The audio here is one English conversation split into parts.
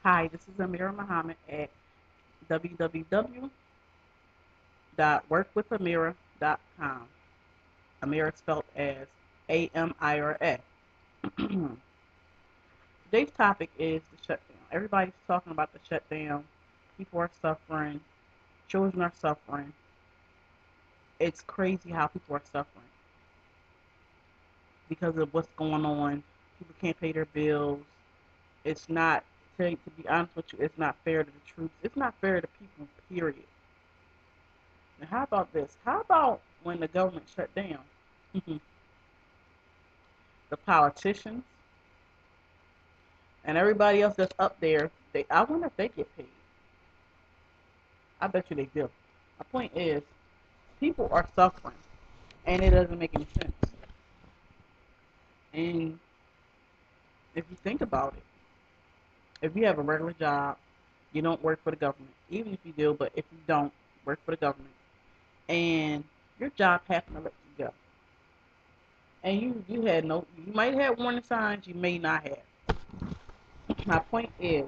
Hi, this is Amira.Muhammad at www.workwithamira.com. Amira spelled as Amira. Today's topic is the shutdown. Everybody's talking about the shutdown. People are suffering. Children are suffering. It's crazy how people are suffering because of what's going on. People can't pay their bills. It's not, to be honest with you, it's not fair to the troops. It's not fair to people, period. Now, how about this? How about when the government shut down? The politicians and everybody else that's up there, I wonder if they get paid. I bet you they do. My point is, people are suffering, and it doesn't make any sense. And if you think about it, if you have a regular job, you don't work for the government, even if you do, but if you don't work for the government, and your job happened to let you go, and you had no, you might have warning signs, you may not have. My point is,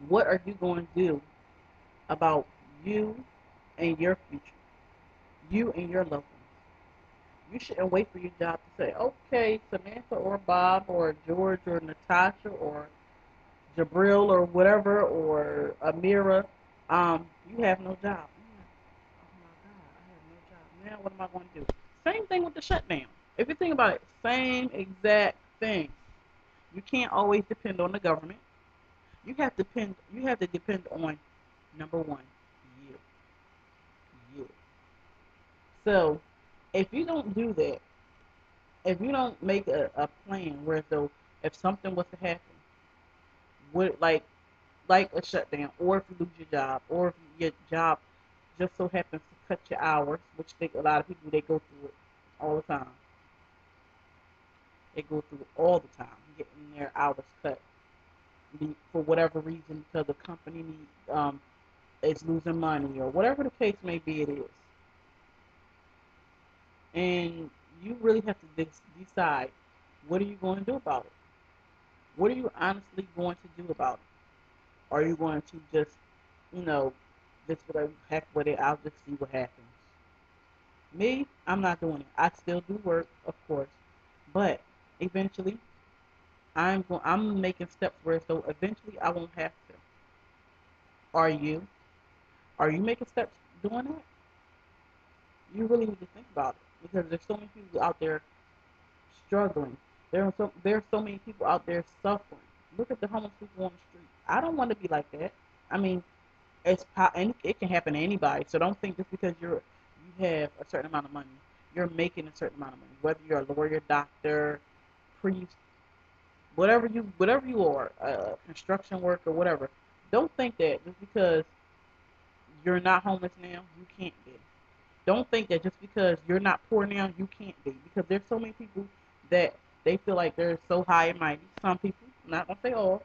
what are you going to do about you and your future, you and your loved ones? You shouldn't wait for your job to say, okay, Samantha or Bob or George or Natasha or Jabril or whatever or Amira, you have no job. Oh my God, I have no job. Now what am I going to do? Same thing with the shutdown. If you think about it, same exact thing. You can't always depend on the government. You have to depend on number one, you. You. So if you don't do that, if you don't make a plan where though if something was to happen, would like a shutdown, or if you lose your job, or if your job just so happens to cut your hours, which a lot of people they go through it all the time. They go through it all the time, getting their hours cut for whatever reason because the company is losing money or whatever the case may be. It is, and you really have to decide what are you going to do about it. What are you honestly going to do about it? Are you going to just, you know, just whatever heck with it? I'll just see what happens. Me, I'm not doing it. I still do work, of course, but eventually, I'm making steps where so eventually I won't have to. Are you? Are you making steps doing that? You really need to think about it because there's so many people out there struggling. There's so many people out there suffering. Look at the homeless people on the street. I don't want to be like that. I mean, and it can happen to anybody. So don't think just because you have a certain amount of money, you're making a certain amount of money. Whether you're a lawyer, doctor, priest, whatever you are, construction worker, whatever. Don't think that just because you're not homeless now, you can't be. Don't think that just because you're not poor now, you can't be. Because there's so many people that they feel like they're so high and mighty. Some people, I'm not gonna say all,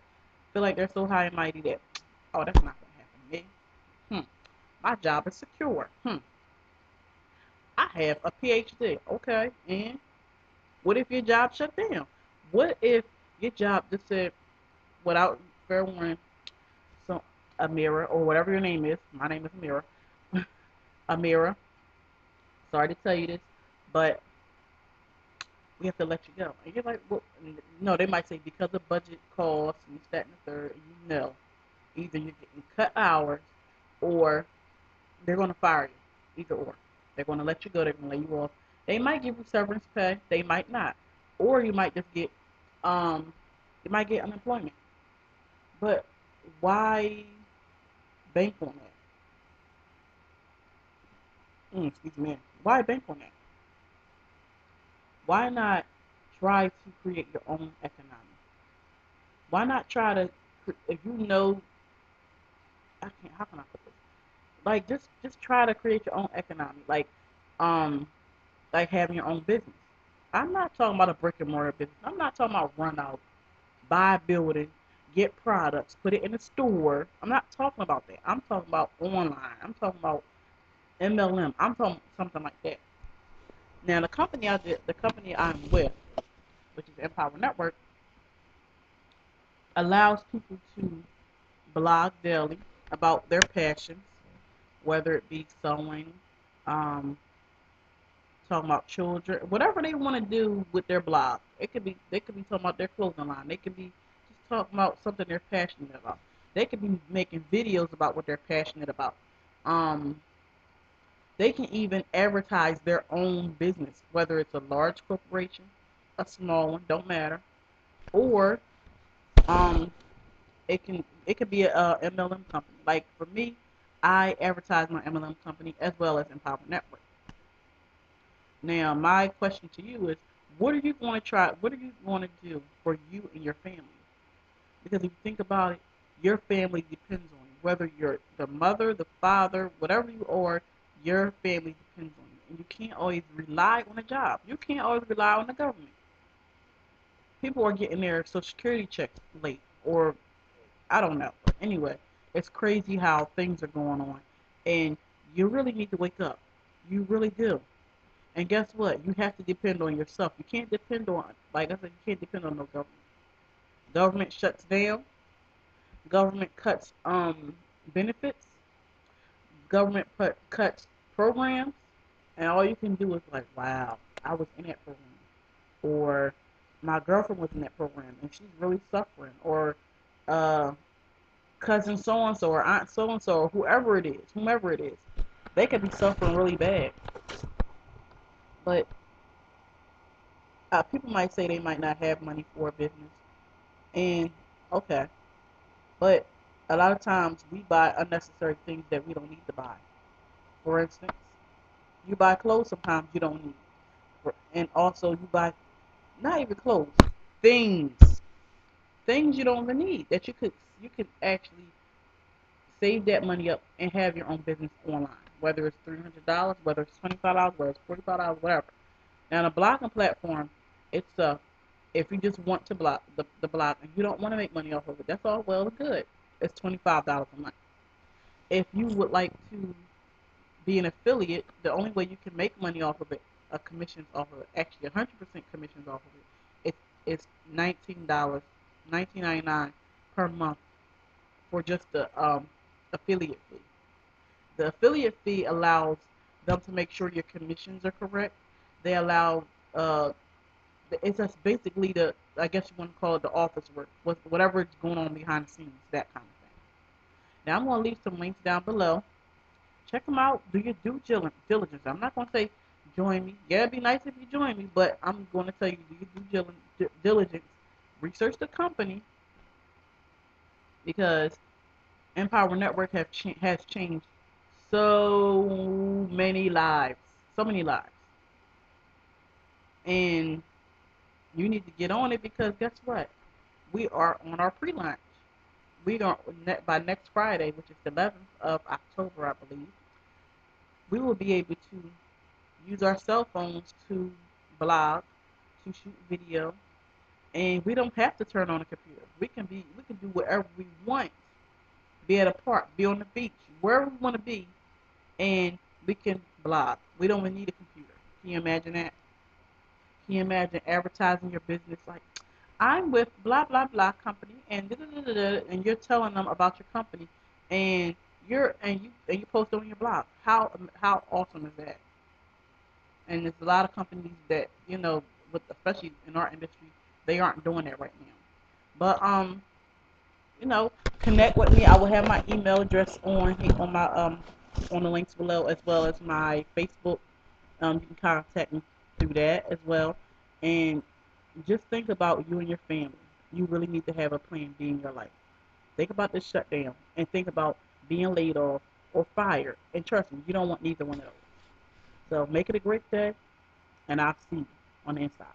feel like they're so high and mighty that, oh, that's not gonna happen to me. My job is secure. I have a PhD. Okay, and what if your job shut down? What if your job just said, without fair warning, so Amira or whatever your name is, my name is Amira. Amira, sorry to tell you this, but we have to let you go. And you're like, well, no, they might say because of budget costs and this, that, and the third. And you know, either you're getting cut hours or they're going to fire you. Either or. They're going to let you go. They're going to lay you off. They might give you severance pay. They might not. Or you might just get, you might get unemployment. But why bank on that? Excuse me. Why bank on that? Why not try to create your own economy? Why not try to, if you know, I can't, how can I put this? Like, just try to create your own economy. Um, like having your own business. I'm not talking about a brick and mortar business. I'm not talking about run out, buy a building, get products, put it in a store. I'm not talking about that. I'm talking about online. I'm talking about MLM. I'm talking something like that. Now, the company I'm with, which is Empower Network, allows people to blog daily about their passions, whether it be sewing, um, talking about children, whatever they want to do with their blog. It could be they could be talking about their clothing line. They could be just talking about something they're passionate about. They could be making videos about what they're passionate about. Um, they can even advertise their own business, whether it's a large corporation, a small one, don't matter, or um, it could be a MLM company. Like for me, I advertise my MLM company as well as Empower Network. Now, my question to you is, what are you going to try? What are you going to do for you and your family? Because if you think about it, your family depends on you. Whether you're the mother, the father, whatever you are, your family depends on you. And you can't always rely on a job. You can't always rely on the government. People are getting their Social Security checks late, or I don't know. Anyway, it's crazy how things are going on. And you really need to wake up. You really do. And guess what? You have to depend on yourself. You can't depend on, like I said, you can't depend on no government. Government shuts down. Government cuts benefits. Government cuts programs. And all you can do is like, wow, I was in that program. Or my girlfriend was in that program and she's really suffering. Or uh, cousin so-and-so or aunt so-and-so or whomever it is, they could be suffering really bad. But people might say they might not have money for a business. And okay, but a lot of times we buy unnecessary things that we don't need to buy. For instance, you buy clothes sometimes you don't need. And also you buy not even clothes, things. Things you don't even need that you could actually save that money up and have your own business online. Whether it's $300, whether it's $25, whether it's $45, whatever. Now, on a blogging platform, it's if you just want to blog the blog and you don't want to make money off of it, that's all well and good. It's $25 a month. If you would like to be an affiliate, the only way you can make money off of it, commissions off of it, actually 100% commissions off of it, it's $19, $19.99 per month for just the affiliate fee. The affiliate fee allows them to make sure your commissions are correct. They allow it's just basically I guess you want to call it the office work, whatever is going on behind the scenes, that kind of thing. Now I'm going to leave some links down below. Check them out. Do your due diligence. I'm not going to say join me. Yeah, it'd be nice if you join me, but I'm going to tell you do your due diligence. Research the company because Empower Network has changed so many lives, so many lives, and you need to get on it because guess what? We are on our pre-launch. We are by next Friday, which is the 11th of October, I believe. We will be able to use our cell phones to blog, to shoot video, and we don't have to turn on a computer. We can do whatever we want. Be at a park, be on the beach, wherever we want to be, and we can blog. We don't even need a computer. Can you imagine that? Can you imagine advertising your business like, I'm with blah blah blah company and da, da, da, da, and you're telling them about your company and you post it on your blog. How awesome is that? And there's a lot of companies that, with especially in our industry, they aren't doing that right now. But you know, connect with me. I will have my email address on the links below as well as my Facebook. You can contact me through that as well. And just think about you and your family. You really need to have a plan B in your life. Think about this shutdown and think about being laid off or fired. And trust me, you don't want neither one of those. So make it a great day, and I'll see you on the inside.